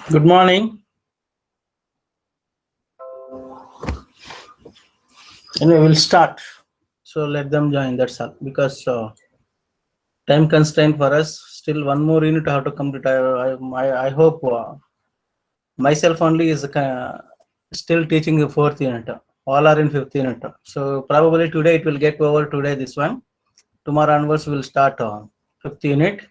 Good morning. Anyway, we'll start. So let them join. That's all. Because time constraint for us. Still one more unit how to complete. I hope myself only is still teaching the fourth unit. All are in fifth unit. So probably today it will get over today. This one. Tomorrow onwards we'll start fifth unit.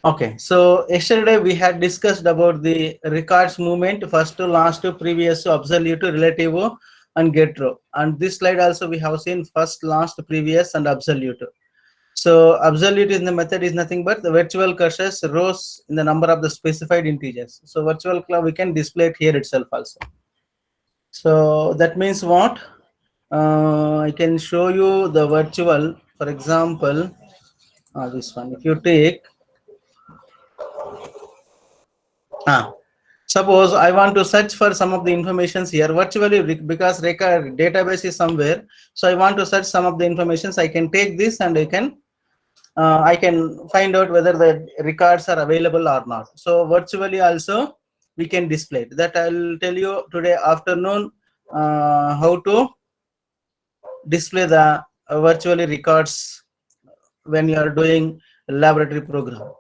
Okay, so yesterday we had discussed about the records movement, first to last to previous to absolute to relative and get row. And this slide also we have seen first, last, previous and absolute. So absolute in the method is nothing but the virtual cursors rows in the number of the specified integers. So virtual class we can display it here itself also. So that means what? I can show you the virtual, for example, this one. If you take suppose I want to search for some of the informations here virtually because record database is somewhere. So I want to search some of the informations. I can take this and I can find out whether the records are available or not. So virtually also we can display it. That I'll tell you today afternoon how to display the virtually records when you are doing laboratory program.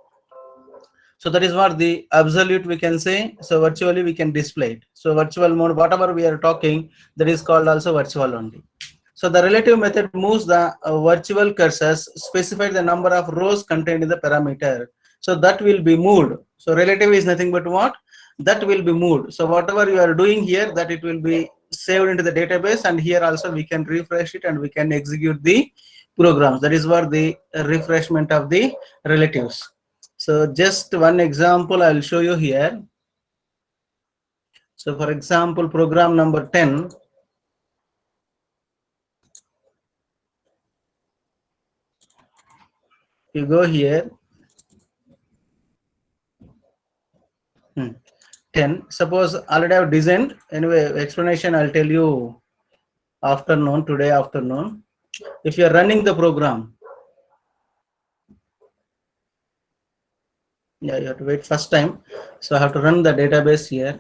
So that is what the absolute we can say. So virtually we can display it. So virtual mode, whatever we are talking, that is called also virtual only. So the relative method moves the virtual cursors, specify the number of rows contained in the parameter. So that will be moved. So relative is nothing but what? That will be moved. So whatever you are doing here, that it will be saved into the database, and here also we can refresh it and we can execute the programs. That is what the refreshment of the relatives. So just one example I'll show you here. So for example, program number 10. You go here. 10. Suppose already I have designed. Anyway, explanation I'll tell you afternoon, today afternoon. If you are running the program, yeah, you have to wait first time. So I have to run the database here.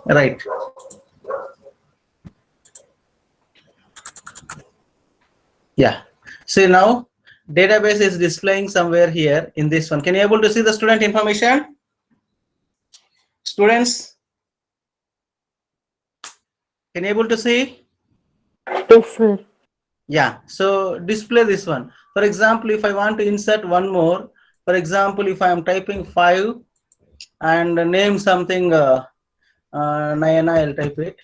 Right. Yeah. See now, database is displaying somewhere here in this one. Can you able to see the student information? Students, can you able to see? Yes, sir. Yeah. So display this one. For example, if I want to insert one more, for example, if I am typing 5 and name something Nayana, I'll type it.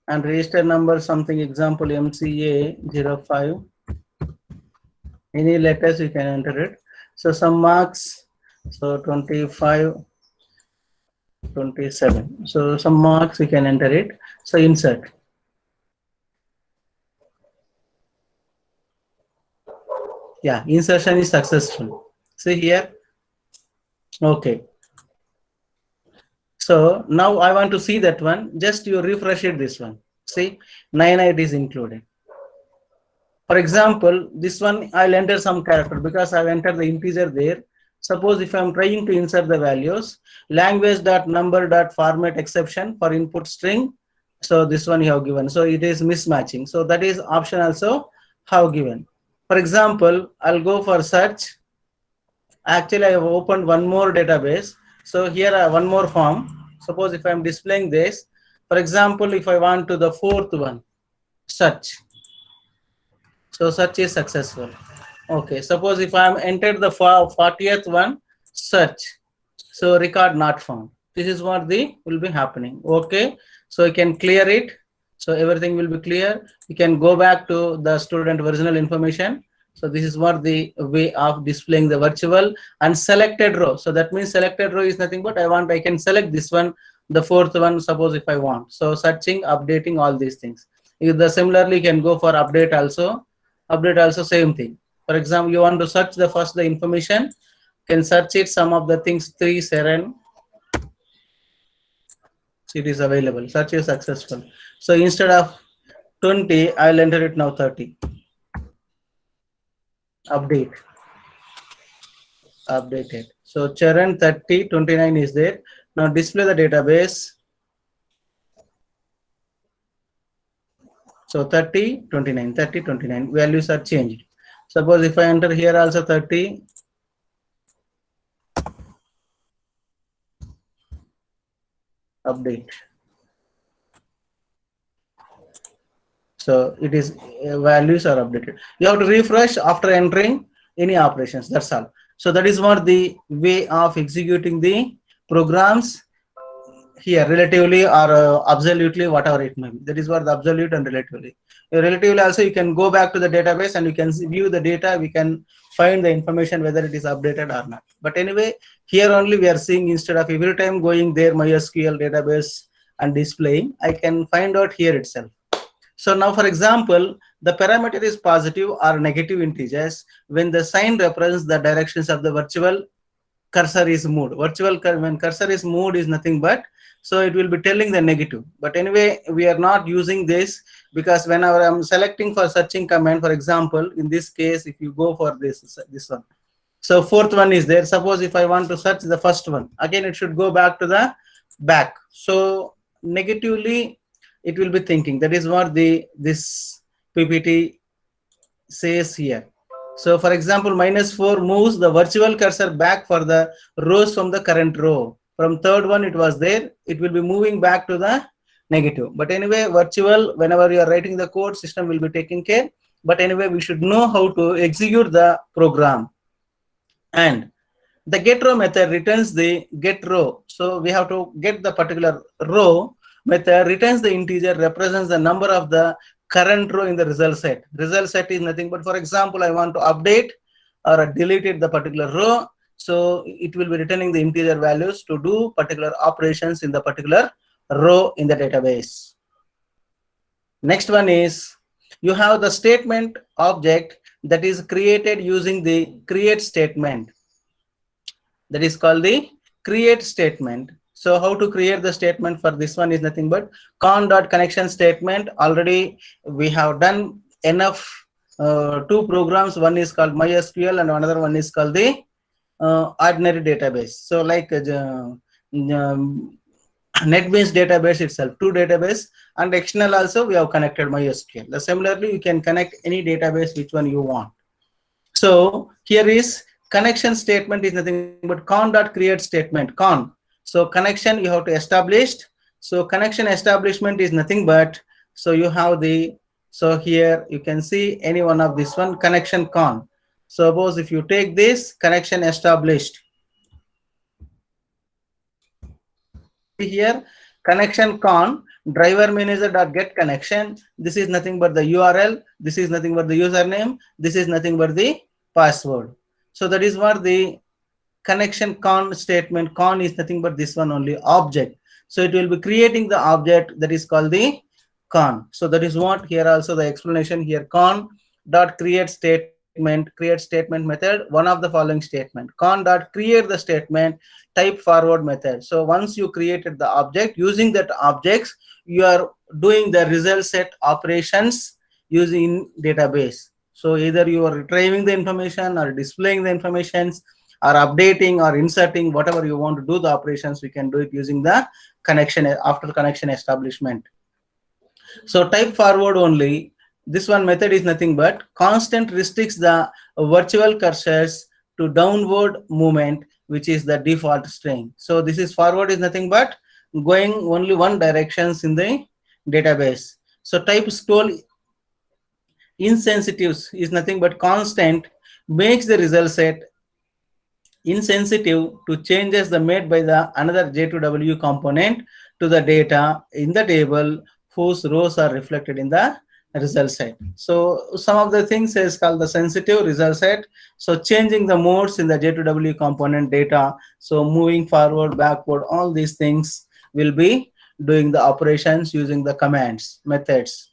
And register number something, example MCA05. Any letters you can enter it. So some marks, so 25, 27. So some marks you can enter it. So insert. Yeah, insertion is successful. See here. Okay. So now I want to see that one. Just you refresh it, this one. See, 98 is included. For example, this one I'll enter some character because I've entered the integer there. Suppose if I'm trying to insert the values, language.number.format exception for input string. So this one you have given. So it is mismatching. So that is option also have given. For example, I'll go for search. Actually, I have opened one more database. So here I have one more form. Suppose if I'm displaying this, for example, if I want to the fourth one, search. So search is successful. Okay, suppose if I am entered the 40th one, search. So record not found. This is what the will be happening. Okay, so you can clear it. So everything will be clear. You can go back to the student original information So this is what the way of displaying the virtual and selected row. So that means selected row is nothing but I can select this one, the fourth one, suppose if I want. So searching, updating, all these things. Similarly, you can go for update also. Update also same thing. For example, you want to search the first the information, can search it, some of the things 3, 7. It is available. Search is successful. So instead of 20, I'll enter it now 30. Update. Updated. So Charan 30, 29 is there. Now display the database. So 30, 29, 30, 29. Values are changed. Suppose if I enter here also 30. Update. So it is values are updated. You have to refresh after entering any operations. That's all. So that is what the way of executing the programs here, relatively or absolutely, whatever it may be. That is what the absolute and relatively. Relatively also, you can go back to the database and you can view the data. We can find the information whether it is updated or not. But anyway, here only we are seeing, instead of every time going there MySQL database and displaying, I can find out here itself. So now, for example, the parameter is positive or negative integers when the sign represents the directions of the virtual cursor is moved. When cursor is moved is nothing but, so it will be telling the negative. But anyway, we are not using this, because whenever I'm selecting for searching command, for example, in this case, if you go for this one, so fourth one is there. Suppose if I want to search the first one, again it should go back to the back. So negatively it will be thinking. That is what this PPT says here. So for example, -4 moves the virtual cursor back for the rows from the current row. From third one it was there, it will be moving back to the negative. But anyway, virtual, whenever you are writing the code, system will be taking care. But anyway, we should know how to execute the program. And the get row method returns the get row. So we have to get the particular row. Method returns the integer, represents the number of the current row in the result set. Result set is nothing but, for example, I want to update or delete the particular row. So it will be returning the integer values to do particular operations in the particular row in the database. Next one is, you have the statement object that is created using the create statement. That is called the create statement. So how to create the statement for this one is nothing but con.connection statement. Already we have done enough two programs. One is called MySQL and another one is called the ordinary database. So like NetBeans database itself, two database, and external also we have connected MySQL. Similarly, you can connect any database which one you want. So here is connection statement is nothing but con.create statement, con. So connection you have to establish. So connection establishment is nothing but, so you have the, so here you can see any one of this one, connection con. Suppose if you take this connection established, here connection con driver manager.get connection. This is nothing but the URL. This is nothing but the username. This is nothing but the password. So that is what the connection con statement. Con is nothing but this one only, object. So it will be creating the object that is called the con. So that is what here also the explanation here, con dot create statement, create statement method, one of the following statement. Con dot create the statement, type forward method. So once you created the object, using that objects, you are doing the result set operations using database. So either you are retrieving the information or displaying the informations or updating or inserting, whatever you want to do the operations, we can do it using the connection after connection establishment. So type forward only, this one method is nothing but constant restricts the virtual cursors to downward movement, which is the default string. So this is forward is nothing but going only one directions in the database. So type scroll insensitive is nothing but constant makes the result set insensitive to changes the made by the another J2W component to the data in the table whose rows are reflected in the result set. So some of the things is called the sensitive result set. So changing the modes in the J2W component data. So moving forward, backward, all these things will be doing the operations using the commands, methods.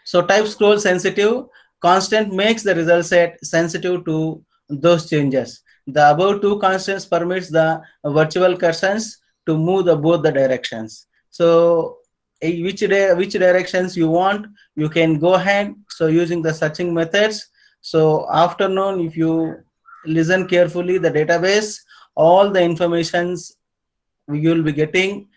So type scroll sensitive, constant makes the result set sensitive to those changes. The above two constants permits the virtual cursors to move the both the directions. So which directions you want, you can go ahead. So using the searching methods. So afternoon, if you listen carefully, the database, all the informations you will be getting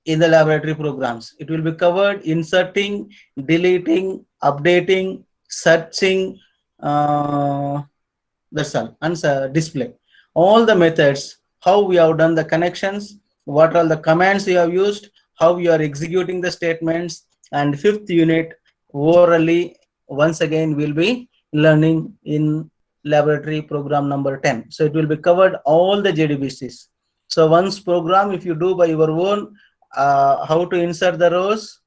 in the laboratory programs. It will be covered inserting, deleting, updating, searching, that's all, and display. All the methods, how we have done the connections, what are the commands you have used, how you are executing the statements, and fifth unit orally, once again, will be learning in laboratory program number 10. So it will be covered all the JDBCs. So once program, if you do by your own, how to insert the rows,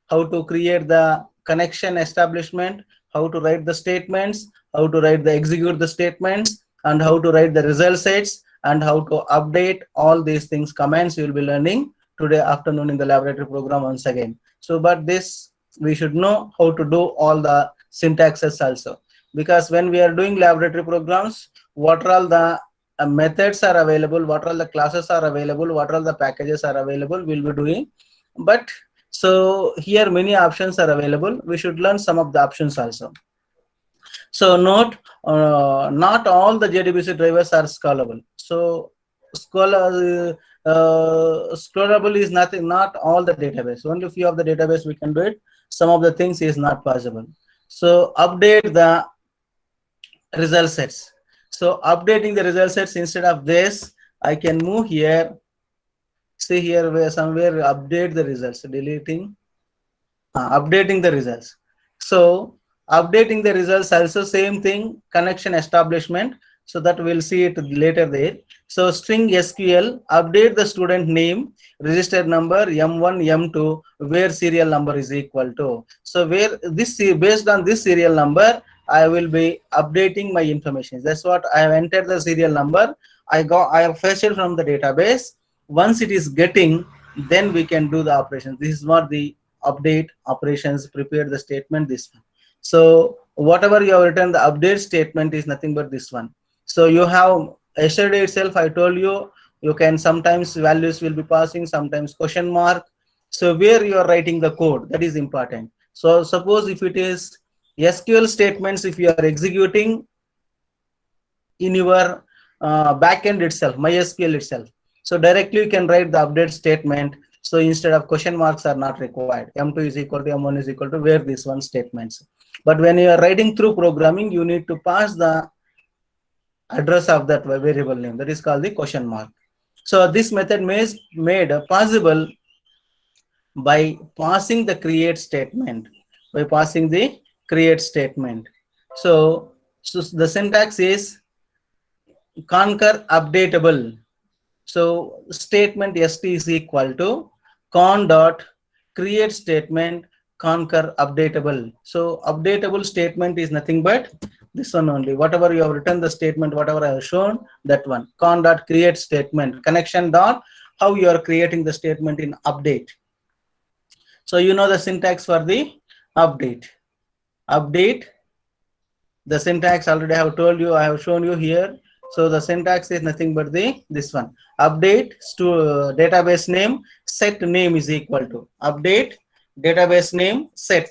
how to create the connection establishment, how to write the statements, how to write the execute the statements, and how to write the result sets, and how to update all these things, commands you will be learning today afternoon in the laboratory program once again. So but this we should know how to do all the syntaxes also, because when we are doing laboratory programs, what are all the methods are available, what all the classes are available, what all the packages are available, we'll be doing. But so here many options are available, we should learn some of the options also. So note, not all the JDBC drivers are scalable. So scalable is nothing, not all the database, only few of the database we can do it, some of the things is not possible. So update the result sets. So updating the result sets, instead of this, I can move here. See here where somewhere update the results, deleting, updating the results. So updating the results also same thing, connection establishment. So that we'll see it later there. So string SQL, update the student name, register number M1, M2, where serial number is equal to. So where this, based on this serial number, I will be updating my information. That's what I have entered the serial number. I have fetched it from the database. Once it is getting, then we can do the operations. This is what the update operations, prepare the statement, this one. So whatever you have written, the update statement is nothing but this one. So you have, yesterday itself I told you, you can sometimes values will be passing, sometimes question mark. So where you are writing the code, that is important. So suppose if it is SQL statements, if you are executing in your backend itself, MySQL itself, so directly you can write the update statement. So instead of question marks are not required. M2 is equal to M1 is equal to where this one statements. But when you are writing through programming, you need to pass the address of that variable name, that is called the question mark. So this method is made possible by passing the create statement, by passing the create statement. So the syntax is conquer updatable. So statement st is equal to con dot create statement conquer updatable. So updatable statement is nothing but this one only. Whatever you have written the statement, whatever I have shown, that one. Con dot create statement, connection dot how you are creating the statement in update. So you know the syntax for the update. Update, the syntax already I have told you, I have shown you here. So the syntax is nothing but this one. Update to database name, set name is equal to update database name, set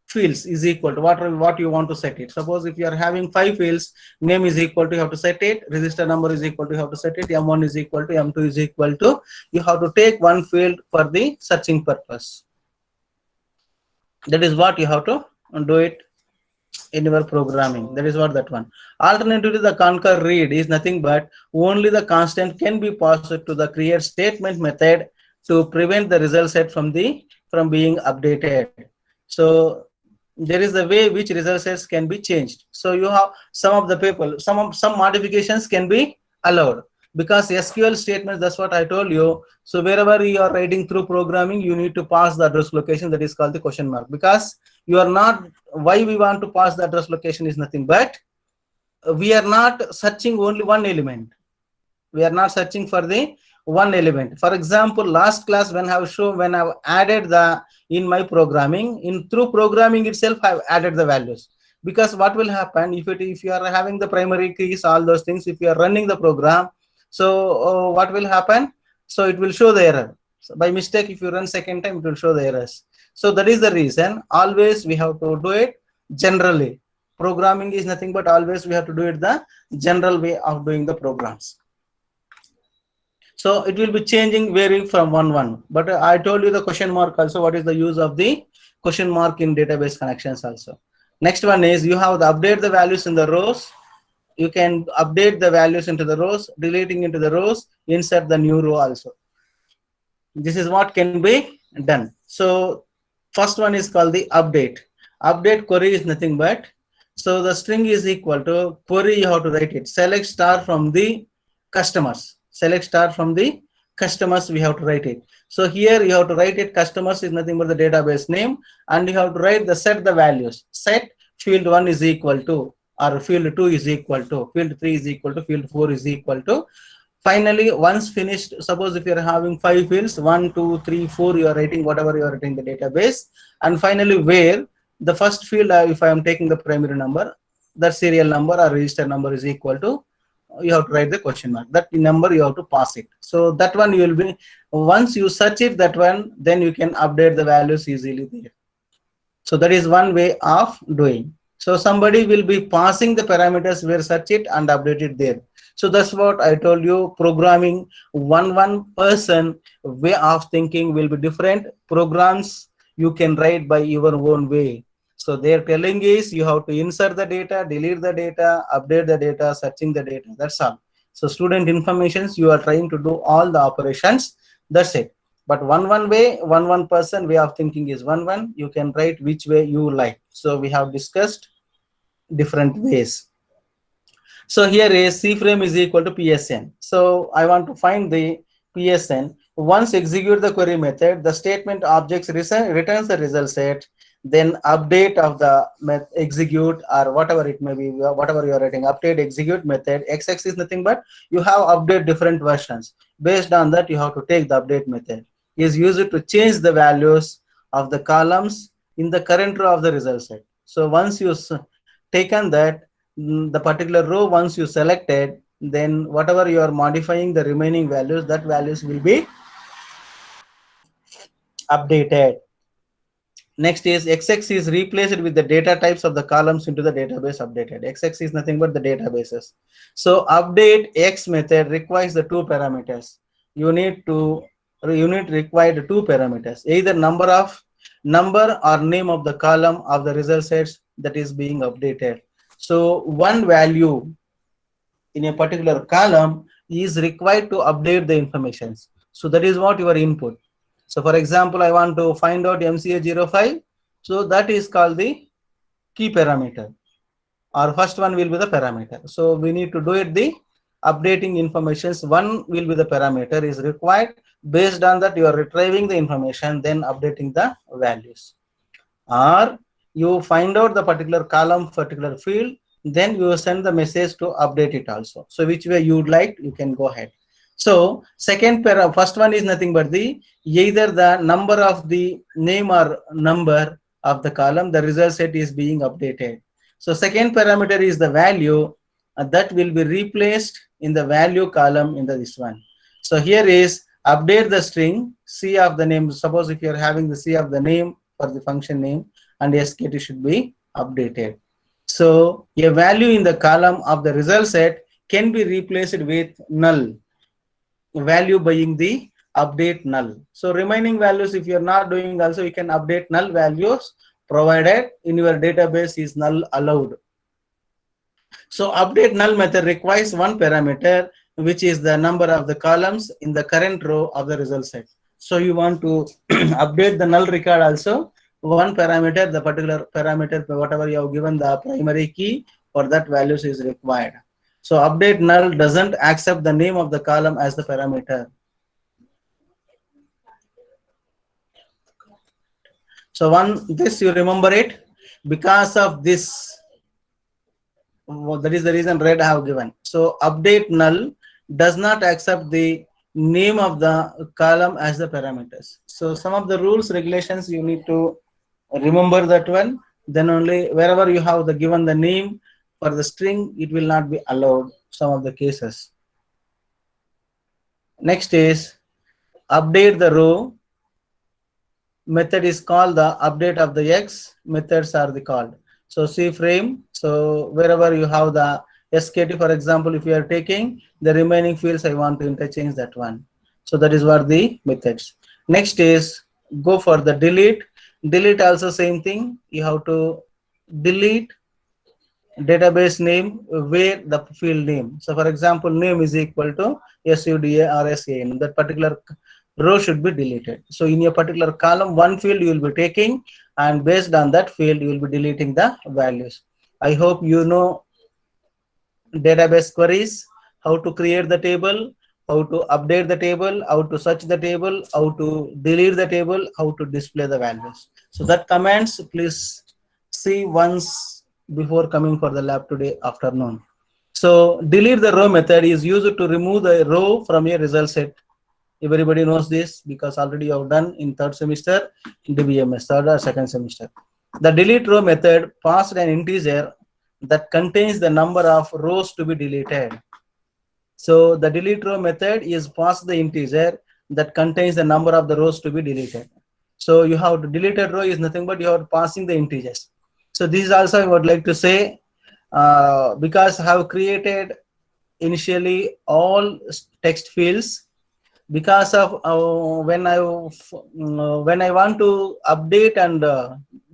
fields is equal to what you want to set it. Suppose if you are having 5 fields, name is equal to, you have to set it, register number is equal to, you have to set it, M1 is equal to, M2 is equal to, you have to take one field for the searching purpose. That is what you have to do it in your programming. That is what that one. Alternatively, the conquer read is nothing but only the constant can be passed to the create statement method to prevent the result set from being updated. So there is a way which result sets can be changed. So you have some of the people, some modifications can be allowed. because SQL statements, that's what I told you. So wherever you are writing through programming, you need to pass the address location, that is called the question mark, because you are not, why we want to pass the address location is nothing but we are not searching only one element. We are not searching for the one element. For example, last class when I've added the in my programming, in through programming itself I've added the values, because what will happen if you are having the primary keys, all those things, if you are running the program, so what will happen? So it will show the error. So by mistake, if you run second time, it will show the errors. So that is the reason always we have to do it generally. Programming is nothing but always we have to do it the general way of doing the programs. So it will be changing, varying from 1 but I told you the question mark also, what is the use of the question mark in database connections also. Next one is you have to update the values in the rows. You can update the values into the rows, deleting into the rows, insert the new row also. This is what can be done. So first one is called the update. Update query is nothing but, so the string is equal to query, you have to write it, select star from the customers. Select star from the customers, we have to write it. So here you have to write it, customers is nothing but the database name, and you have to write the set the values. Set field 1 is equal to, or field 2 is equal to, field 3 is equal to, field 4 is equal to. Finally, once finished, suppose if you are having 5 fields, 1, 2, 3, 4, you are writing whatever you are writing in the database. And finally, where the first field, if I am taking the primary number, that serial number or register number is equal to, you have to write the question mark. That number you have to pass it. So that one you will be, once you search it, that one, then you can update the values easily there. So that is one way of doing. So somebody will be passing the parameters where search it and update it there. So that's what I told you, programming one person way of thinking will be different. Programs you can write by your own way. So their telling is you have to insert the data, delete the data, update the data, searching the data. That's all. So student informations, you are trying to do all the operations. That's it. But one way, one person way of thinking is one. You can write which way you like. So we have discussed different ways. So here is CFrame is equal to PSN. So I want to find the PSN. Once execute the query method, the statement objects returns the result set. Then update of the execute or whatever it may be, whatever you are writing, update execute method. XX is nothing but you have update different versions. Based on that, you have to take the update method. Is used to change the values of the columns in the current row of the result set. So once you taken that, the particular row, once you selected, then whatever you are modifying the remaining values, that values will be updated. Next is XX is replaced with the data types of the columns into the database updated. XX is nothing but the databases. So update X method requires the 2 parameters. Unit required 2 parameters, either number or name of the column of the result sets that is being updated. So one value in a particular column is required to update the information. So that is what your input. So for example, I want to find out MCA05. So that is called the key parameter. Our first one will be the parameter. So we need to do it the updating informations. One will be the parameter is required. Based on that, you are retrieving the information, then updating the values. Or you find out the particular column, particular field, then you send the message to update it also. So which way you would like, you can go ahead. So first one is nothing but the either the number of the name or number of the column, the result set is being updated. So second parameter is the value that will be replaced in the value column in this one. So here is update the string C of the name. Suppose if you are having the C of the name for the function name, and SKT should be updated. So a value in the column of the result set can be replaced with null value being the update null. So remaining values, if you are not doing also, you can update null values provided in your database is null allowed. So update null method requires one parameter, which is the number of the columns in the current row of the result set. So you want to update the null record also. One parameter, the particular parameter, whatever you have given the primary key for that values is required. So update null doesn't accept the name of the column as the parameter. So this you remember it, because of this, that is the reason red I have given. So update null does not accept the name of the column as the parameters. So some of the rules, regulations, you need to remember that one. Then only wherever you have the given the name for the string, it will not be allowed, some of the cases. Next is update the row. Method is called the update of the X. Methods are the called. So C frame. So wherever you have the SKT, for example, if you are taking the remaining fields, I want to interchange that one. So that is what the methods. Next is go for the delete. Delete also same thing. You have to delete database name where the field name. So for example, name is equal to SUDA or SAN. That particular row should be deleted. So in your particular column, one field you will be taking, and based on that field, you will be deleting the values. I hope you know database queries, how to create the table, how to update the table, how to search the table, how to delete the table, how to display the values. So that commands, please see once before coming for the lab today afternoon. So delete the row method is used to remove the row from a result set. Everybody knows this because already you have done in third semester in DBMS, third or second semester. The delete row method passed an integer that contains the number of rows to be deleted. So the delete row method is passed the integer that contains the number of the rows to be deleted. So you have to deleted row is nothing but you are passing the integers. So this is also I would like to say, because I have created initially all text fields, because of when I want to update and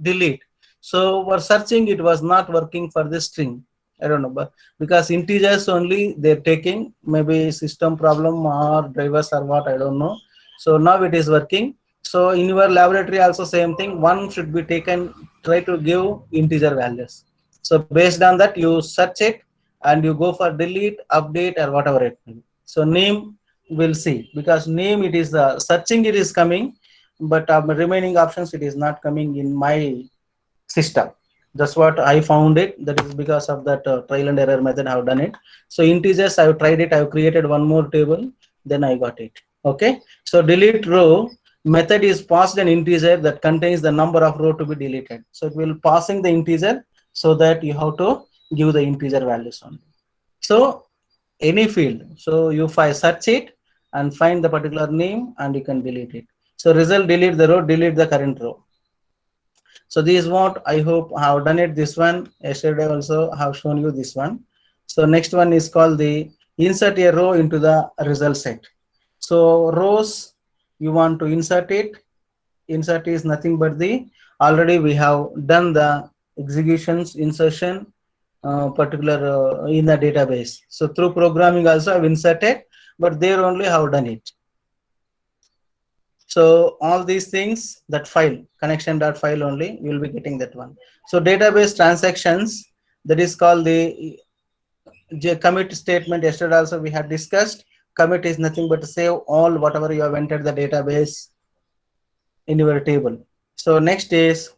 delete, so for searching it was not working for the string. I don't know, but because integers only they're taking, maybe system problem or drivers or what, I don't know. So now it is working. So in your laboratory also same thing, one should be taken, try to give integer values. So based on that you search it and you go for delete, update or whatever it may be. So name we'll see, because name it is searching it is coming, but remaining options it is not coming in my system. That's what I found it. That is because of that trial and error method I have done it. So integers I have tried it, I have created one more table, then I got it. Okay, so delete row method is passed an integer that contains the number of row to be deleted. So it will passing the integer, so that you have to give the integer values only. So any field, so you search it and find the particular name and you can delete it. So result, delete the row, delete the current row. So this is what I hope I have done it. This one yesterday also I have shown you this one. So next one is called the insert a row into the result set. So rows you want to insert it. Insert is nothing but the already we have done the executions insertion particular in the database. So through programming also I've inserted, but there only have done it. So all these things, that file connection.file only you will be getting that one. So database transactions, that is called the commit statement. Yesterday also we had discussed. Commit is nothing but to save all whatever you have entered the database in your table. So next is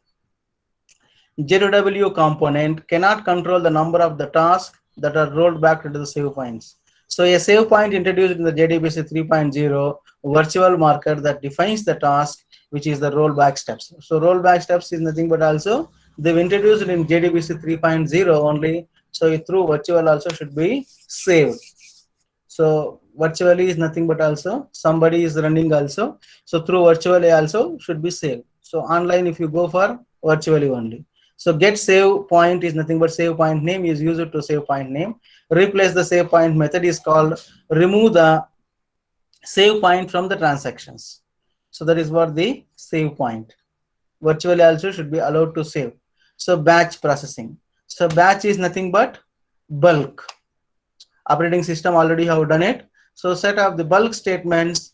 JW component cannot control the number of the tasks that are rolled back to the save points. So a save point introduced in the JDBC 3.0 virtual marker that defines the task, which is the rollback steps. So rollback steps is nothing but also they've introduced it in JDBC 3.0 only. So through virtual also should be saved. So virtually is nothing but also somebody is running also. So through virtually also should be saved. So online if you go for virtually only. So get save point is nothing but save point name is used to save point name. Replace the save point method is called remove the save point from the transactions. So that is what the save point. Virtually also should be allowed to save. So batch processing. So batch is nothing but bulk. Operating system already have done it. So set up the bulk statements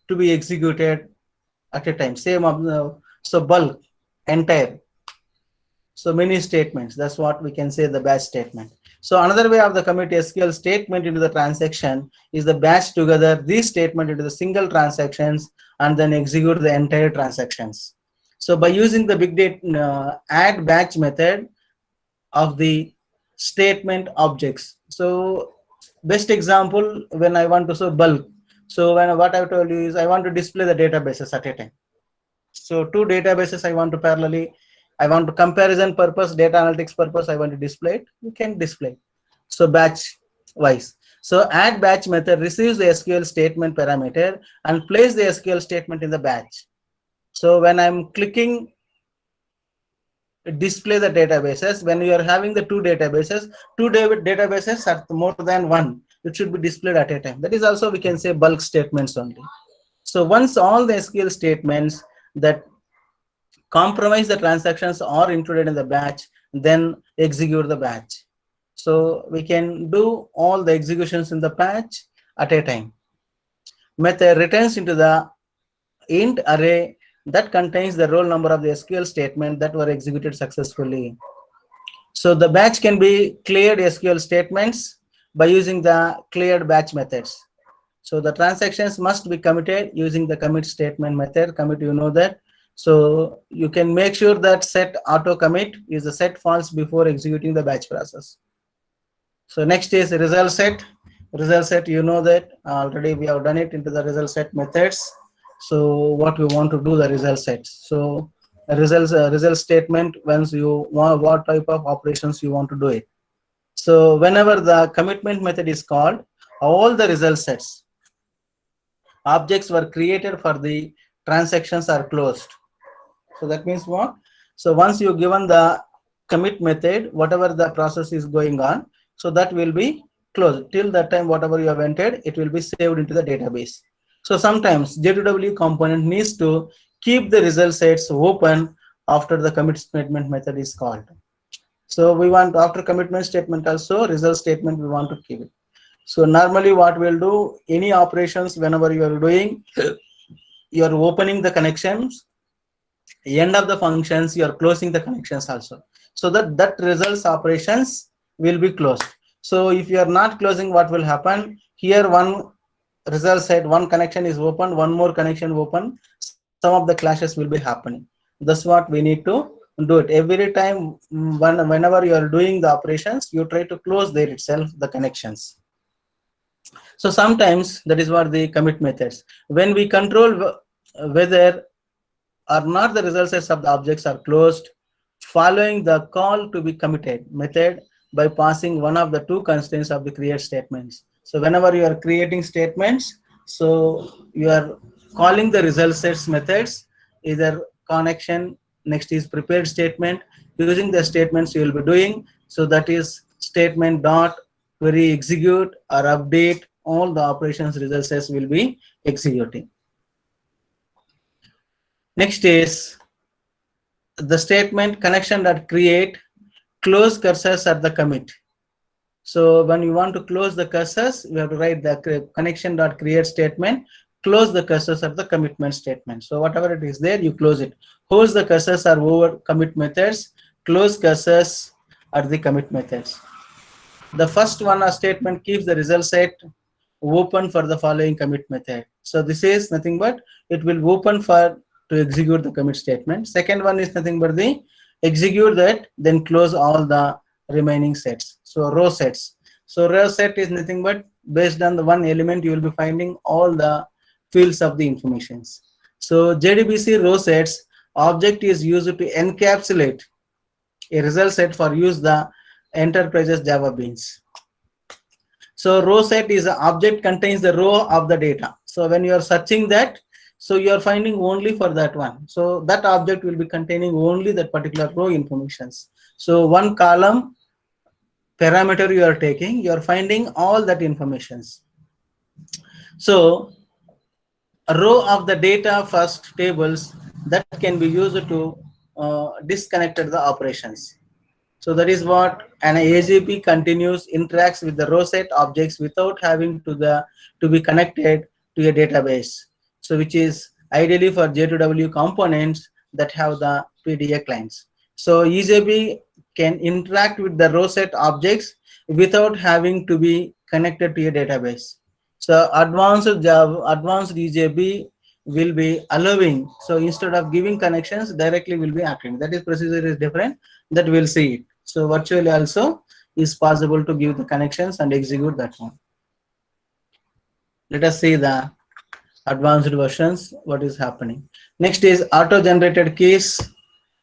to be executed at a time. Same so bulk entire. So many statements. That's what we can say the batch statement. So another way of the commit SQL statement into the transaction is the batch together these statement into the single transactions and then execute the entire transactions. So by using the big data add batch method of the statement objects. So best example when I want to show bulk. So when what I told you is I want to display the databases at a time. So two databases I want to parallelly, I want to comparison purpose, data analytics purpose, I want to display it, you can display. So batch wise. So add batch method receives the SQL statement parameter and place the SQL statement in the batch. So when I'm clicking display the databases, when you are having the two databases are more than one, it should be displayed at a time. That is also we can say bulk statements only. So once all the SQL statements that compromise the transactions are included in the batch, then execute the batch. So we can do all the executions in the batch at a time. Method returns into the int array that contains the roll number of the SQL statement that were executed successfully. So the batch can be cleared SQL statements by using the cleared batch methods. So the transactions must be committed using the commit statement method. Commit, you know that. So you can make sure that set auto commit is a set false before executing the batch process. So next is result set. Result set, you know that already we have done it into the result set methods. So what we want to do the result sets. So result statement once you want what type of operations you want to do it. So whenever the commitment method is called, all the result sets objects were created for the transactions are closed. So that means what? So once you given the commit method, whatever the process is going on, so that will be closed. Till that time, whatever you have entered, it will be saved into the database. So sometimes J2W component needs to keep the result sets open after the commit statement method is called. So we want after commitment statement also result statement we want to keep it. So normally what we'll do, any operations whenever you are doing, you are opening the connections, end of the functions, you are closing the connections also. So that results operations will be closed. So if you are not closing, what will happen? Here one result set, one connection is open, one more connection open, some of the clashes will be happening. That's what we need to do it. Every time whenever you are doing the operations, you try to close there itself the connections. So sometimes that is what the commit methods. When we control whether or not the result sets of the objects are closed, following the call to be committed method by passing one of the two constraints of the create statements. So whenever you are creating statements, so you are calling the result sets methods, either connection, next is prepared statement, using the statements you will be doing. So that is statement dot query execute or update, all the operations result sets will be executing. Next is the statement connection that create close cursors at the commit. So when you want to close the cursors, we have to write the connection dot create statement, close the cursors at the commitment statement. So whatever it is there, you close it. Holds the cursors are over commit methods, close cursors at the commit methods. The first one, a statement keeps the result set open for the following commit method. So this is nothing but it will open for to execute the commit statement. Second one is nothing but the execute that, then close all the remaining sets. So row sets. So row set is nothing but based on the one element you will be finding all the fields of the informations. So JDBC row sets object is used to encapsulate a result set for use the enterprises Java beans. So row set is an object contains the row of the data. So when you are searching that, so you are finding only for that one. So that object will be containing only that particular row informations. So one column parameter you are taking, you are finding all that informations. So a row of the data first tables that can be used to disconnect the operations. So that is what an AGP continues interacts with the row set objects without having to be connected to a database. So which is ideally for J2W components that have the PDA clients. So EJB can interact with the row set objects without having to be connected to a database. So advanced EJB will be allowing. So instead of giving connections, directly will be acting. That is procedure is different. That we'll see it. So virtually also is possible to give the connections and execute that one. Let us see the advanced versions, what is happening. Next is auto-generated keys.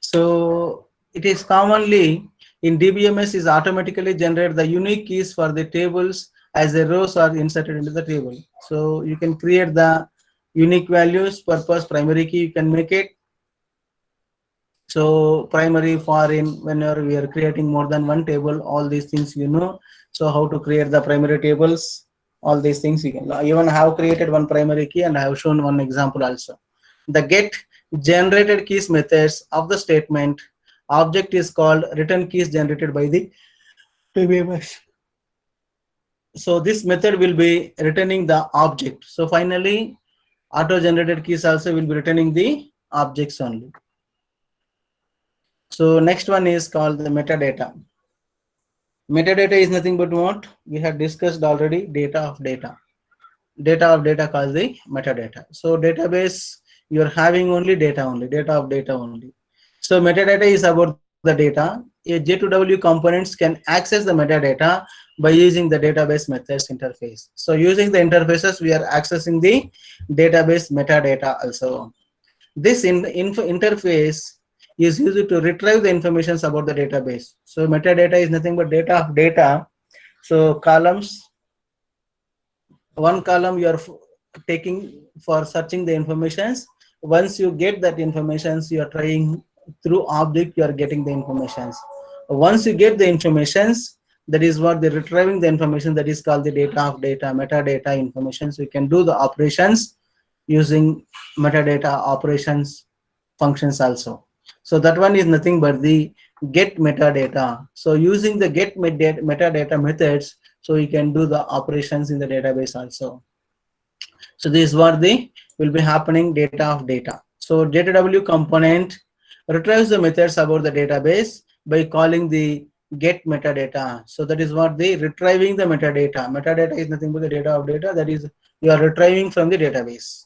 So it is commonly in DBMS is automatically generate the unique keys for the tables as the rows are inserted into the table. So you can create the unique values, purpose, primary key, you can make it. So primary, foreign, whenever we are creating more than one table, all these things you know. So how to create the primary tables, all these things you can even have created one primary key, and I have shown one example also. The get generated keys methods of the statement object is called return keys generated by the PBMS. So this method will be returning the object. So finally, auto generated keys also will be returning the objects only. So next one is called the metadata. Metadata is nothing but what we have discussed already, data of data. Data of data called the metadata. So database, you're having only, data of data only. So metadata is about the data. A J2W components can access the metadata by using the database methods interface. So using the interfaces, we are accessing the database metadata also. This interface is used to retrieve the information about the database. So metadata is nothing but data of data. So columns, one column you are taking for searching the informations. Once you get that informations, you are trying through object, you are getting the informations. Once you get the informations, that is what they're retrieving the information, that is called the data of data, metadata information. So you can do the operations using metadata operations functions also. So that one is nothing but the get metadata. So using the get metadata methods, so you can do the operations in the database also. So this is what the will be happening, data of data. So J2W component retrieves the methods about the database by calling the get metadata. So that is what the retrieving the metadata. Metadata is nothing but the data of data, that is you are retrieving from the database.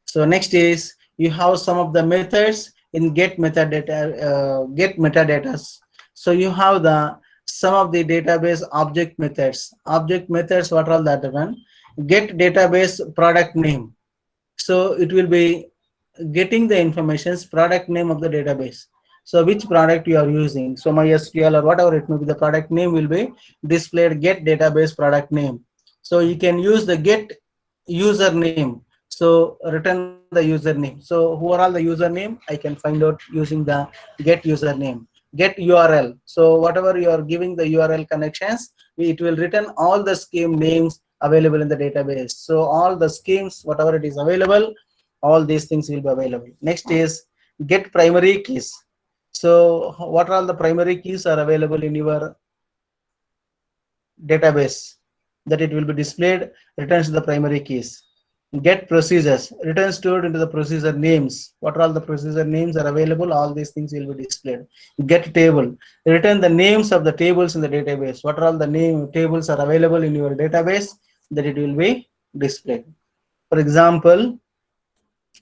So next is you have some of the methods in get metadata. Get metadatas. So you have the some of the database object methods. Object methods, what are that one? Get database product name. So it will be getting the information's product name of the database. So which product you are using. So MySQL or whatever it may be, the product name will be displayed get database product name. So you can use the get username. So return the username. So who are all the username? I can find out using the get username. Get URL. So whatever you are giving the URL connections, it will return all the scheme names available in the database. So all the schemes, whatever it is available, all these things will be available. Next is get primary keys. So what are all the primary keys are available in your database, that it will be displayed, returns the primary keys. Get procedures, return stored into the procedure names. What are all the procedure names are available, all these things will be displayed. Get table, return the names of the tables in the database. What are all the name tables are available in your database, that it will be displayed. For example,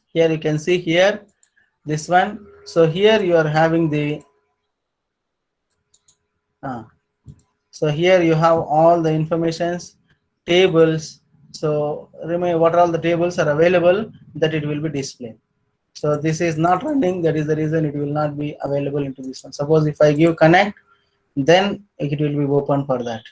here you can see here this one. So here you are having the so here you have all the informations, tables. So remember what all the tables are available, that it will be displayed. So this is not running, that is the reason it will not be available into this one. Suppose if I give connect, then it will be open for that.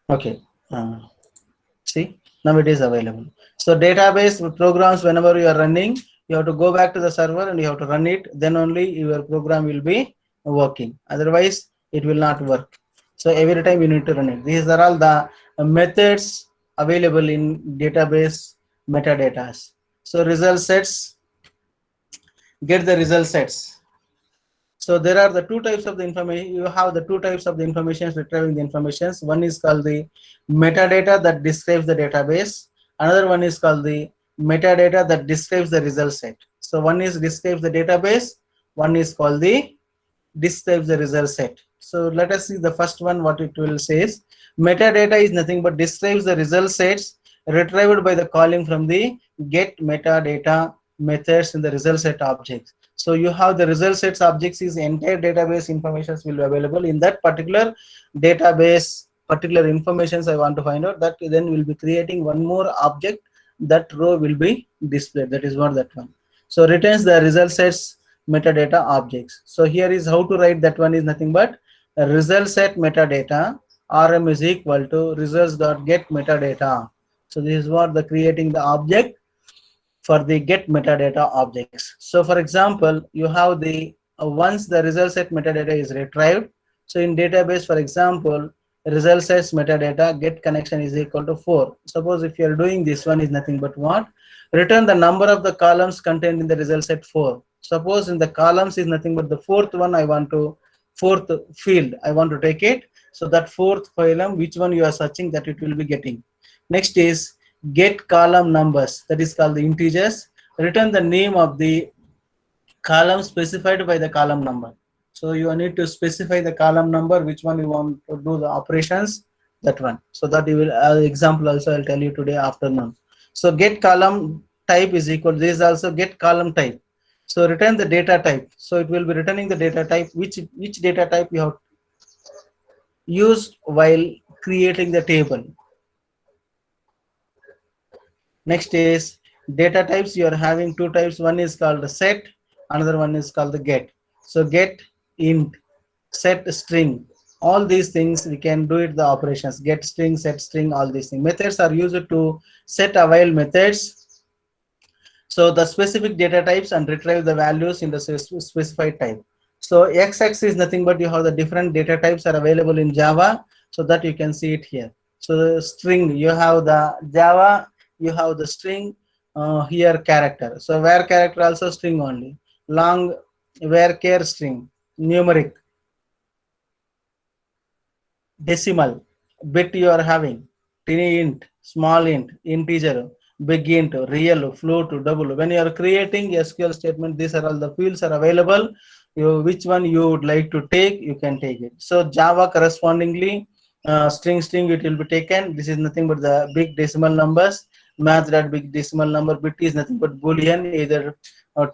Okay. See, now it is available. So database programs, whenever you are running, you have to go back to the server and you have to run it. Then only your program will be working. Otherwise, it will not work. So every time you need to run it. These are all the methods available in database metadatas. So result sets, get the result sets. So there are the two types of the information. You have the two types of the information retrieving the informations. One is called the metadata that describes the database. Another one is called the metadata that describes the result set. So one is describes the database. One is called the describes the result set. So let us see the first one. What it will say is metadata is nothing but describes the result sets retrieved by the calling from the get metadata methods in the result set objects. So you have the result sets objects is entire database information will be available in that particular database. Particular informations I want to find out, that then will be creating one more object, that row will be displayed. That is what that one. So returns the result sets metadata objects. So here is how to write that one is nothing but result set metadata rm is equal to results dot get metadata. So this is what the creating the object for the get metadata objects. So for example, you have the once the result set metadata is retrieved. So in database, for example, result set metadata get connection is equal to 4. Suppose if you are doing this one is nothing but what? Return the number of the columns contained in the result set 4. Suppose in the columns is nothing but the fourth one I want to, fourth field I want to take it. So that fourth column, which one you are searching, that it will be getting. Next is get column numbers, that is called the integers. Return the name of the column specified by the column number. So you need to specify the column number, which one you want to do the operations, that one. So that you will example also I'll tell you today afternoon. So get column type is equal, this is also get column type. So return the data type. So it will be returning the data type, which data type you have used while creating the table. Next is data types. You are having two types. One is called the set, another one is called the get. So get int, set string, all these things we can do it the operations, get string, set string, all these things. Methods are used to set avail methods. So the specific data types and retrieve the values in the specified type. So x-axis is nothing but you have the different data types are available in Java, so that you can see it here. So the string, you have the Java, you have the string, here character. So where character also string only. Long where char string, numeric, decimal, bit you are having, tiny int, small int, integer, big int, real, float, double. When you are creating SQL statement, these are all the fields are available. You, which one you would like to take, you can take it. So Java correspondingly, string it will be taken. This is nothing but the big decimal numbers. Math that big decimal number, bit is nothing but boolean, either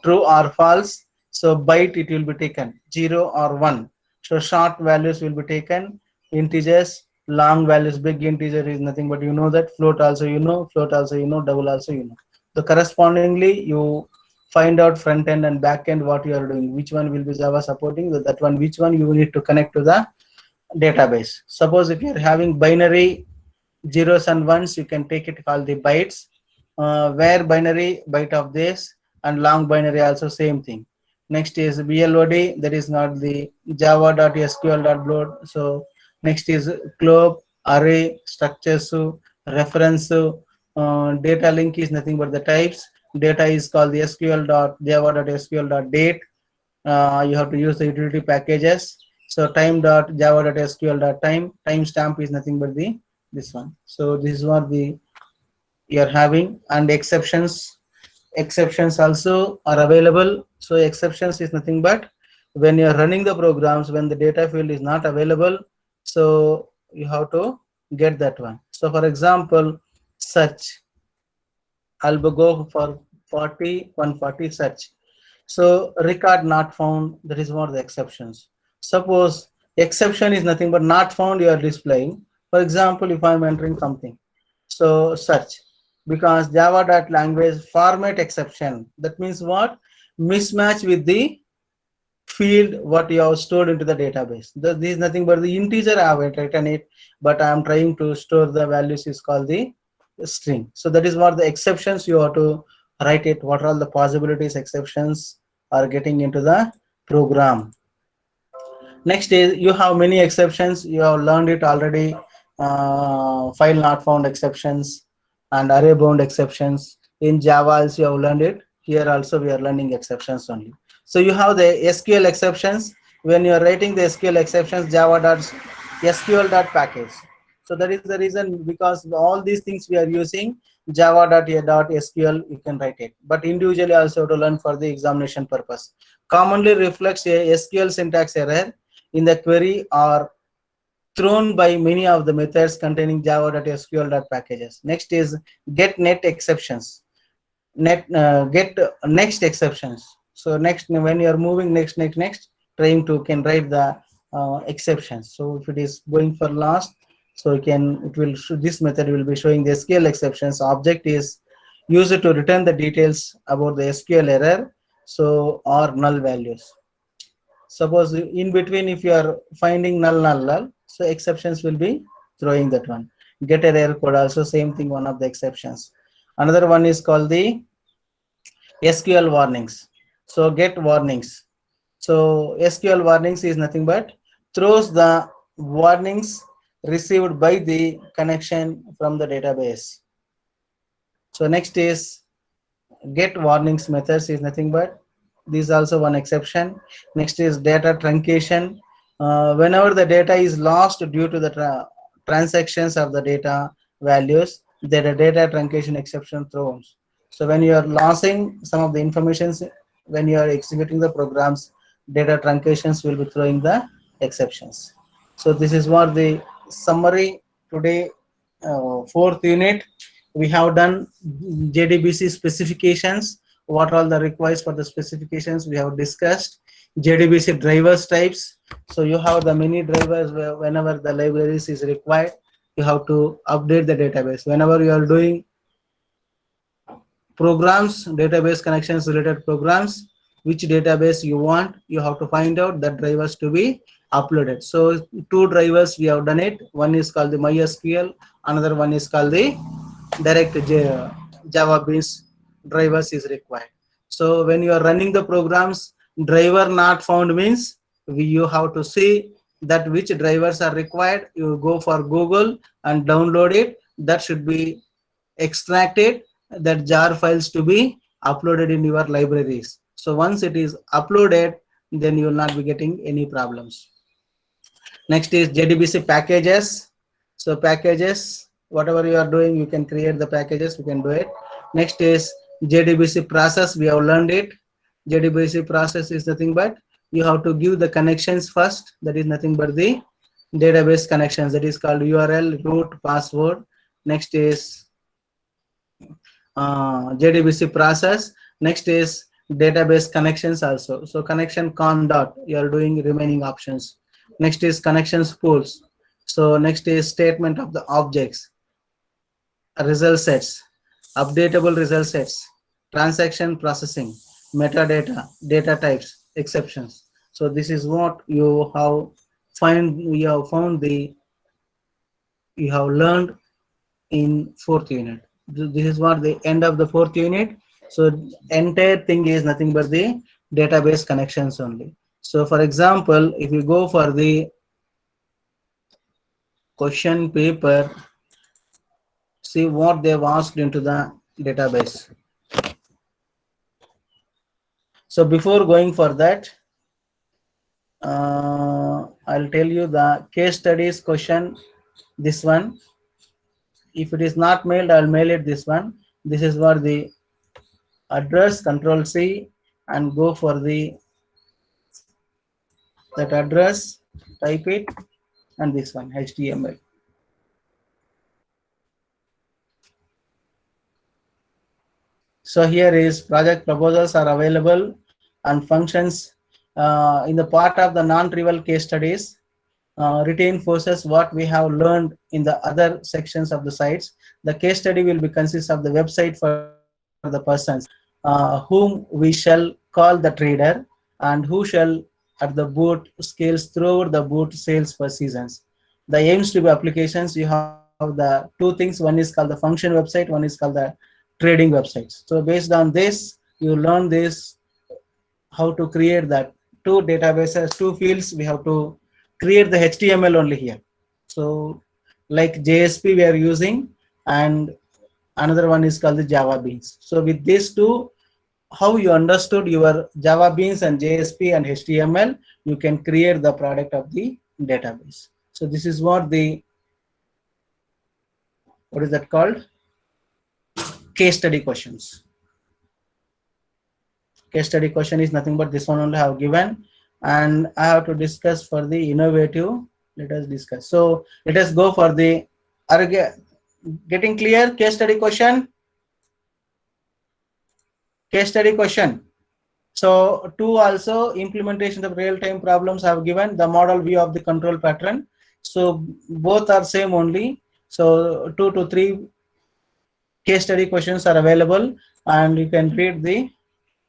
true or false. So byte it will be taken 0 or 1. So short values will be taken, integers, long values, big integer is nothing but you know that, float also you know, double also you know. So correspondingly you find out front end and back end what you are doing, which one will be Java supporting, that one, which one you need to connect to the database. Suppose if you are having binary zeros and ones, you can take it called the bytes, where binary byte of this, and long binary also same thing. Next is BLOD, that is not the java.sql.load. So next is globe, array, structures, reference, data link is nothing but the types. Data is called the sql.java.sql.date. You have to use the utility packages. So time.java.sql.time, timestamp is nothing but the this one. So this is what the you are having, and exceptions also are available. So exceptions is nothing but when you are running the programs, when the data field is not available, so you have to get that one. So for example, search, I'll go for 140 search. So record not found, that is what the exceptions. Suppose exception is nothing but not found you are displaying. For example, if I'm entering something, so search, because java.language format exception, that means what? Mismatch with the field what you have stored into the database. This is nothing but the integer I have written it, but I am trying to store the values is called the string. So that is what the exceptions you have to write it. What are all the possibilities exceptions are getting into the program. Next is you have many exceptions. You have learned it already. File not found exceptions and array bound exceptions. In Java also you have learned it. Here also we are learning exceptions only. So you have the SQL exceptions. when you are writing the SQL exceptions, java.sql.package. So that is the reason, because all these things we are using java.sql, you can write it, but individually also to learn for the examination purpose. Commonly reflects a SQL syntax error in the query or thrown by many of the methods containing java.sql.packages. Next is get net exceptions. Get next exceptions. So next, when you are moving next, trying to can write the exceptions. So if it is going for last, so you can, it will, this method will be showing the SQL exceptions. Object is used to return the details about the SQL error, so or null values. Suppose in between, if you are finding null, so exceptions will be throwing that one. Get error code also same thing, one of the exceptions. Another one is called the SQL warnings. So get warnings. So SQL warnings is nothing but throws the warnings received by the connection from the database. So next is get warnings methods is nothing but, this is also one exception. Next is data truncation. Whenever the data is lost due to the transactions of the data values, that a data truncation exception throws. So when you are losing some of the informations, when you are executing the programs, data truncations will be throwing the exceptions. So this is what the summary today. Fourth unit, we have done JDBC specifications. What all the requires for the specifications we have discussed. JDBC drivers types. So you have the many drivers where whenever the libraries is required, you have to update the database. Whenever you are doing programs, database connections related programs, which database you want, you have to find out the drivers to be uploaded. So two drivers we have done it. One is called the MySQL, another one is called the direct Java Beans drivers is required. So when you are running the programs, driver not found means you have to see that which drivers are required. You go for Google and download it. That should be extracted, that jar files to be uploaded in your libraries. So once it is uploaded, then you will not be getting any problems. Next is JDBC packages. So packages, whatever you are doing, you can create the packages, you can do it. Next is JDBC process, we have learned it. JDBC process is nothing but you have to give the connections first, that is nothing but the database connections, that is called URL, root, password. Next is JDBC process. Next is database connections also. So connection con dot, you are doing remaining options. Next is connections pools. So next is statement of the objects, result sets, updatable result sets, transaction processing, metadata, data types, exceptions. So this is what you have found the, you have learned in fourth unit. This is what the end of the fourth unit. So entire thing is nothing but the database connections only. So for example, if you go for the question paper, see what they've asked into the database. So before going for that, I'll tell you the case studies question, this one. If it is not mailed, I'll mail it, this one. This is what the address, control C and go for the that address, type it, and this one HTML. So here is project proposals are available and functions in the part of the non-trivial case studies. Reinforces what we have learned in the other sections of the sites. The case study will be consist of the website for the persons whom we shall call the trader and who shall at the boot scales throughout the boot sales per seasons. The aims to be applications, you have the two things. One is called the function website, one is called the trading websites. So based on this, you learn this, how to create that two databases, two fields. We have to create the HTML only here. So like JSP we are using, and another one is called the Java Beans. So with these two, how you understood your Java Beans and JSP and HTML, you can create the product of the database. So this is what is that called? Case study questions. Case study question is nothing but this one only I have given, and I have to discuss for the innovative. Let us discuss. So let us go for the, are you getting clear? Case study question. Case study question. So two also implementation of real-time problems have given the model view of the control pattern. So both are same only. So 2 to 3 case study questions are available, and you can read the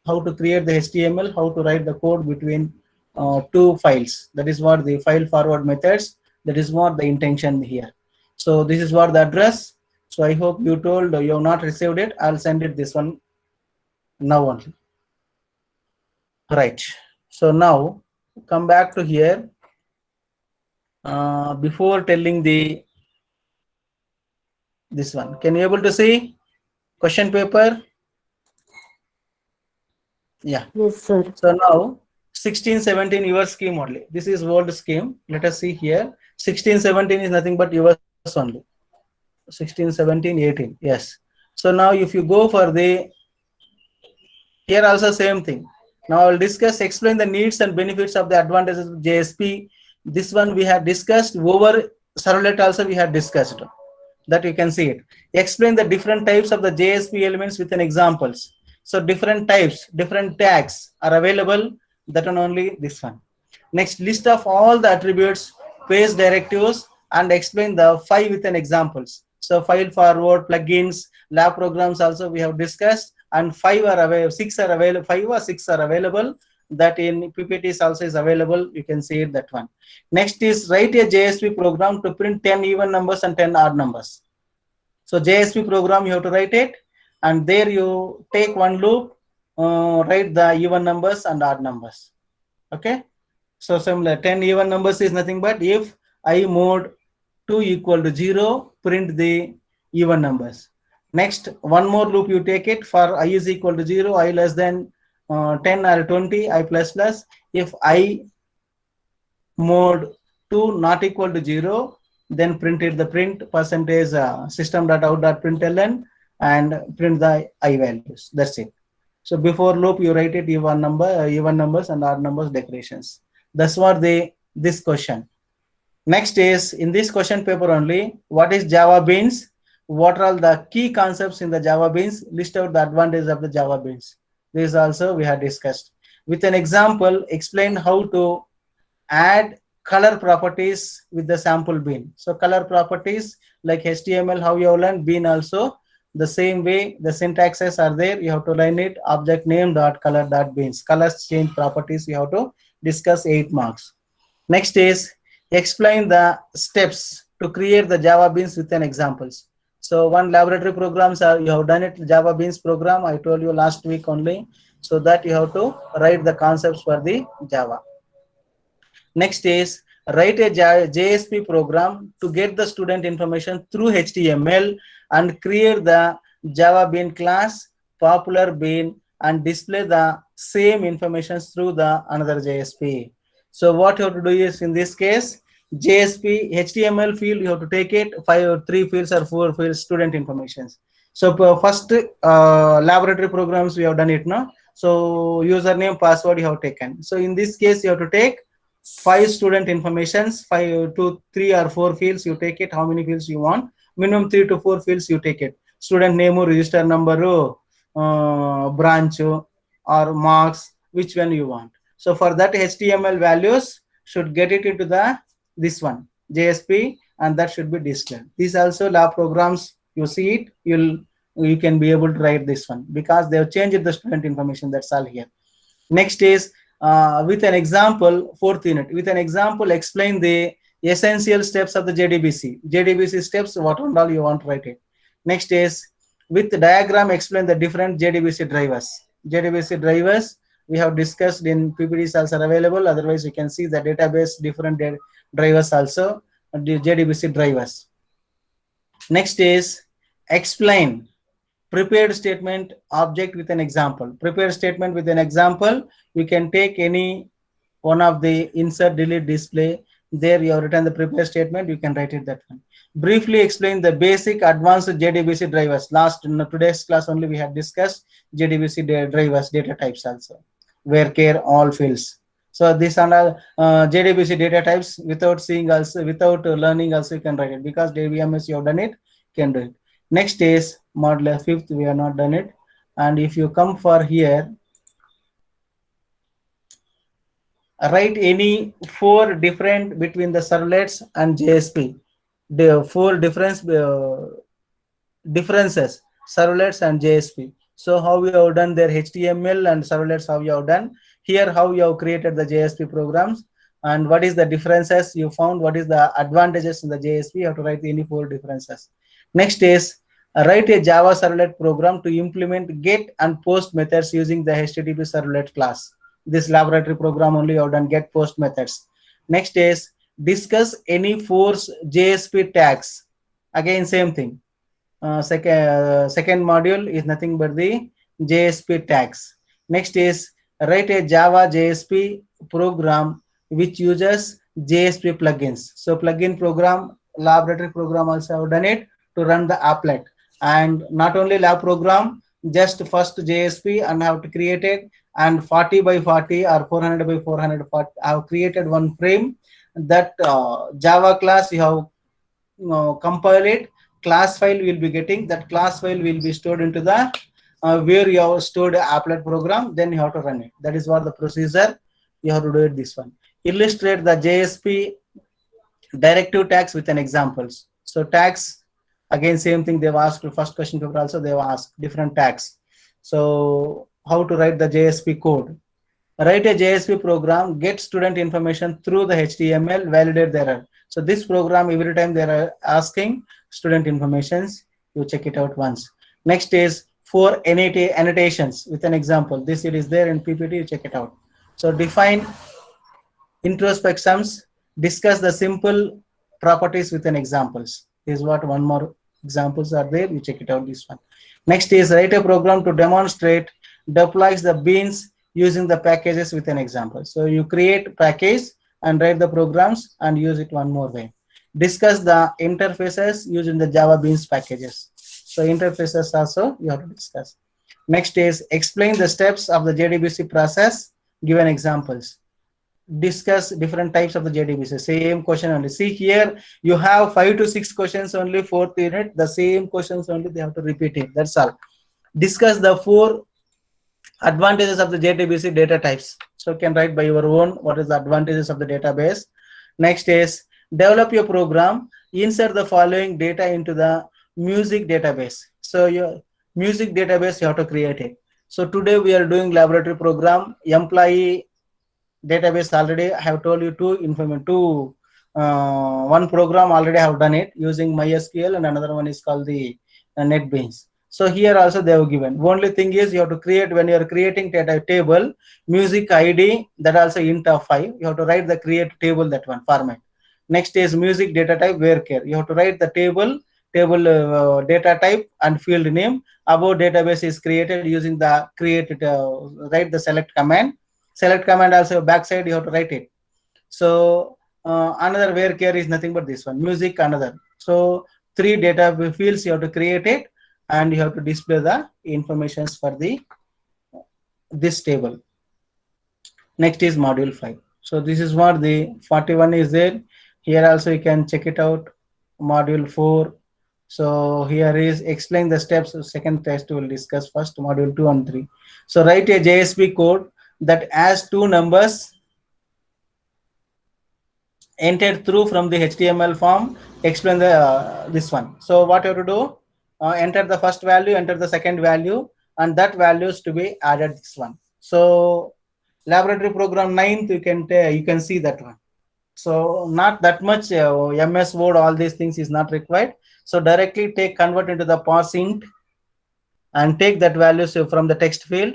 how to create the HTML, how to write the code between two files. That is what the file forward methods. That is what the intention here. So this is what the address. So I hope you told you have not received it. I'll send it this one now only. Right. So now come back to here. Before telling this one, can you able to see question paper? Yeah. Yes, sir. So now 16, 17 your scheme only. This is old scheme. Let us see here. 16, 17 is nothing but yours only. 16, 17, 18. Yes. So now if you go for the, here also same thing. Now I will discuss, explain the needs and benefits of the advantages of JSP. This one we have discussed. Over servlet also we have discussed. That you can see it. Explain the different types of the JSP elements with an examples. So different types, different tags are available. That one only, this one. Next, list of all the attributes, page directives, and explain the 5 with an examples. So file forward, plugins, lab programs also we have discussed, and 5 are available, 6 are available, 5 or 6 are available. That in PPTs also is available. You can see it, that one. Next is write a JSP program to print 10 even numbers and 10 odd numbers. So JSP program you have to write it, and there you take one loop, write the even numbers and odd numbers. Okay. So similar 10 even numbers is nothing but if I mod 2 equal to 0, print the even numbers. Next, one more loop you take it for I is equal to 0, I less than 10 or 20, I plus plus. If I mod 2 not equal to 0, then print it the print percentage system.out.println and print the I values. That's it. So before loop you write it even numbers and odd numbers declarations. That's what this question. Next is in this question paper only, what is Java Beans? What are all the key concepts in the Java Beans? List out the advantages of the Java Beans. This also we have discussed. With an example, explain how to add color properties with the sample bean. So color properties like HTML, how you have learned, bean also the same way. The syntaxes are there. You have to learn it. Object name dot color dot beans. Colors change properties. You have to discuss 8 marks. Next is explain the steps to create the Java Beans with an examples. So one laboratory programs are, you have done it, Java Beans program. I told you last week only. So that you have to write the concepts for the Java. Next is write a JSP program to get the student information through HTML and create the Java Bean class, popular bean, and display the same information through the another JSP. So what you have to do is in this case, JSP HTML field you have to take it 5 or 3 fields or 4 fields student informations. So first laboratory programs we have done it now. So username, password you have taken. So in this case you have to take 5 student informations, 5 to 3 or 4 fields you take it. How many fields you want? Minimum 3 to 4 fields you take it. Student name, register number, branch or marks, which one you want. So for that HTML values should get it into the this one JSP, and that should be displayed. These also lab programs you see it, you can be able to write this one because they have changed the student information. That's all here. Next is with an example, 4th unit. With an example, explain the essential steps of the JDBC. JDBC steps, what and all you want to write it. Next is with the diagram, explain the different JDBC drivers. JDBC drivers we have discussed in PPTs also available. Otherwise, you can see the database different drivers also, the JDBC drivers. Next is explain prepared statement object with an example. Prepared statement with an example, you can take any one of the insert, delete, display. There you have written the prepared statement, you can write it that one. Briefly explain the basic advanced JDBC drivers. Last in today's class only we have discussed JDBC drivers, data types also, where care all fields. So these are JDBC data types. Without seeing also, without learning also, you can write it, because DBMS you have done it, you can do it. Next is modular fifth, we have not done it. And if you come for here, write any four different between the servlets and JSP. The four differences, servlets and JSP. So how you have done their HTML and servlets, how you have done. Here how you have created the JSP programs, and what is the differences you found, what is the advantages in the JSP, you have to write any four differences. Next is write a Java servlet program to implement get and post methods using the HTTP servlet class. This laboratory program only you have done get post methods. Next is discuss any four JSP tags. Again same thing. Second module is nothing but the JSP tags. Next is write a Java JSP program which uses JSP plugins. So plugin program, laboratory program also have done it to run the applet. And not only lab program, just first JSP and have to create it, and 40 by 40 or 400 by 400 I have created one frame. That Java class you have compile it, class file will be getting, that class file will be stored into the where you have stored applet program, then you have to run it. That is what the procedure you have to do it this one. Illustrate the JSP directive tags with an examples. So tags, again same thing, they've asked first question paper also, they've asked different tags. So how to write the JSP code. Write a JSP program, get student information through the HTML, validate the error. So this program, every time they are asking student informations, you check it out once. Next is for annotations with an example. This it is there in PPT, you check it out. So define introspections, discuss the simple properties with an examples. Is what one more examples are there, you check it out this one. Next is write a program to demonstrate deploys the beans using the packages with an example. So you create package and write the programs and use it one more way. Discuss the interfaces using the Java Beans packages. So interfaces also you have to discuss. Next is explain the steps of the JDBC process, given examples. Discuss different types of the JDBC. Same question only. See here, you have 5 to 6 questions only, fourth unit, the same questions only, they have to repeat it. That's all. Discuss the 4 advantages of the JDBC data types. So you can write by your own what is the advantages of the database. Next is develop your program, insert the following data into the music database. So your music database you have to create it. So today we are doing laboratory program, employee database already I have told you one program already I have done it using MySQL, and another one is called the NetBeans. So here also they have given. Only thing is you have to create, when you are creating data table, music ID, that also int of 5. You have to write the create table, that one format. Next is music data type where you have to write the table data type and field name. Above database is created using the create write the select command. Select command also backside you have to write it. So another where is nothing but this one, music another. So 3 data fields you have to create it, and you have to display the informations for the this table. Next is module 5. So this is what the 41 is there. Here also you can check it out. Module 4. So here is explain the steps. Second test we will discuss first, module 2 and 3. So write a JSP code that has 2 numbers entered through from the HTML form. Explain the this one. So what you have to do? Enter the first value, enter the second value, and that values to be added this one. So laboratory program 9th you can see that one. So not that much MS Word, all these things is not required. So directly convert into the parsing and take that values from the text field,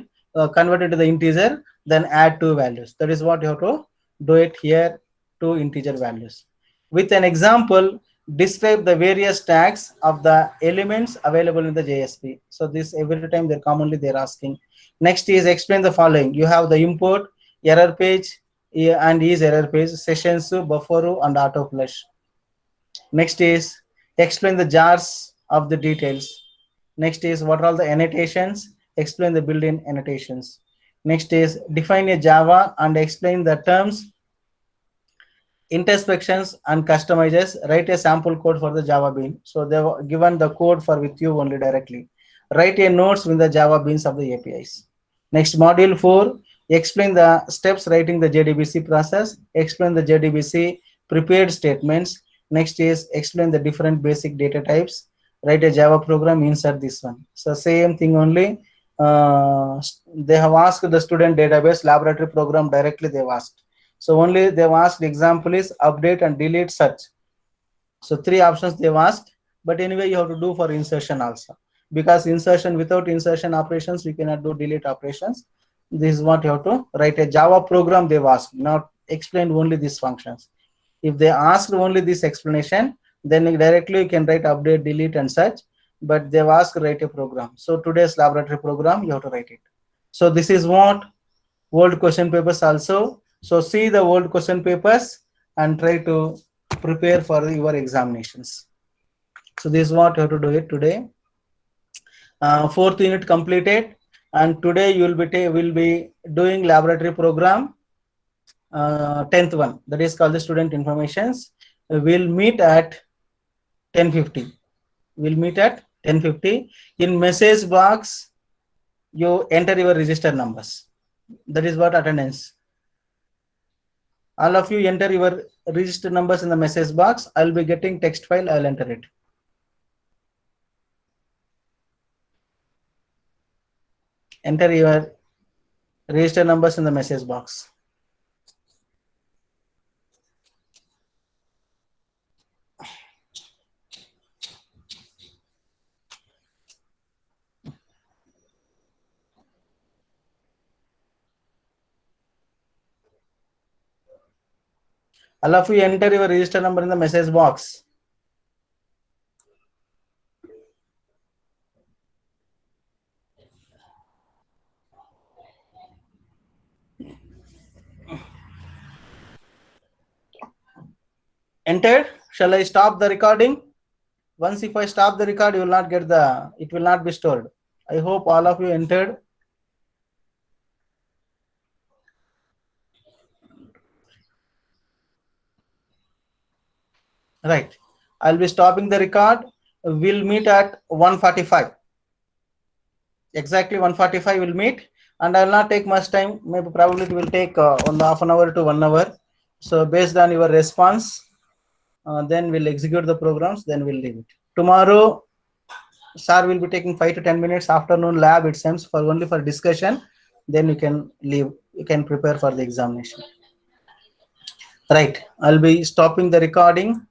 convert it to the integer, then add 2 values. That is what you have to do it here, 2 integer values. With an example, describe the various tags of the elements available in the JSP. So this every time they're asking. Next is explain the following. You have the import, error page, and is error page, sessions, buffer, and auto flush. Next is explain the jars of the details. Next is what are all the annotations, explain the built-in annotations. Next is define a Java and explain the terms, introspections and customizes. Write a sample code for the Java bean. So they've given the code for with you only directly. Write a notes with the Java beans of the APIs. Next, module 4, explain the steps writing the JDBC process, explain the JDBC prepared statements. Next is explain the different basic data types, write a Java program, insert this one. So same thing only. They have asked the student database laboratory program directly they've asked. So only they've asked example is update and delete search. So 3 options they've asked, but anyway you have to do for insertion also, because insertion, without insertion operations we cannot do delete operations. This is what you have to write a Java program they've asked, not explained only these functions. If they asked only this explanation, then directly you can write update, delete and such, but they've asked write a program. So today's laboratory program you have to write it. So this is what old question papers also. So see the old question papers and try to prepare for your examinations. So this is what you have to do it today. 4th unit completed, and today you will be doing laboratory program 10th one, that is called the student informations. We'll meet at 10:50. We'll meet at 10:50. In message box you enter your register numbers. That is what attendance. All of you enter your register numbers in the message box. I'll be getting text file, I'll enter it. Enter your register numbers in the message box. All of you enter your register number in the message box. Entered. Shall I stop the recording? Once if I stop the record, you will not get it will not be stored. I hope all of you entered. Right. I'll be stopping the record. We'll meet at 1:45. Exactly 1:45 we'll meet, and I'll not take much time. Maybe probably it will take half an hour to 1 hour. So based on your response, then we'll execute the programs, then we'll leave it. Tomorrow, sir will be taking 5 to 10 minutes afternoon lab, it seems, for only for discussion. Then you can leave, you can prepare for the examination. Right, I'll be stopping the recording.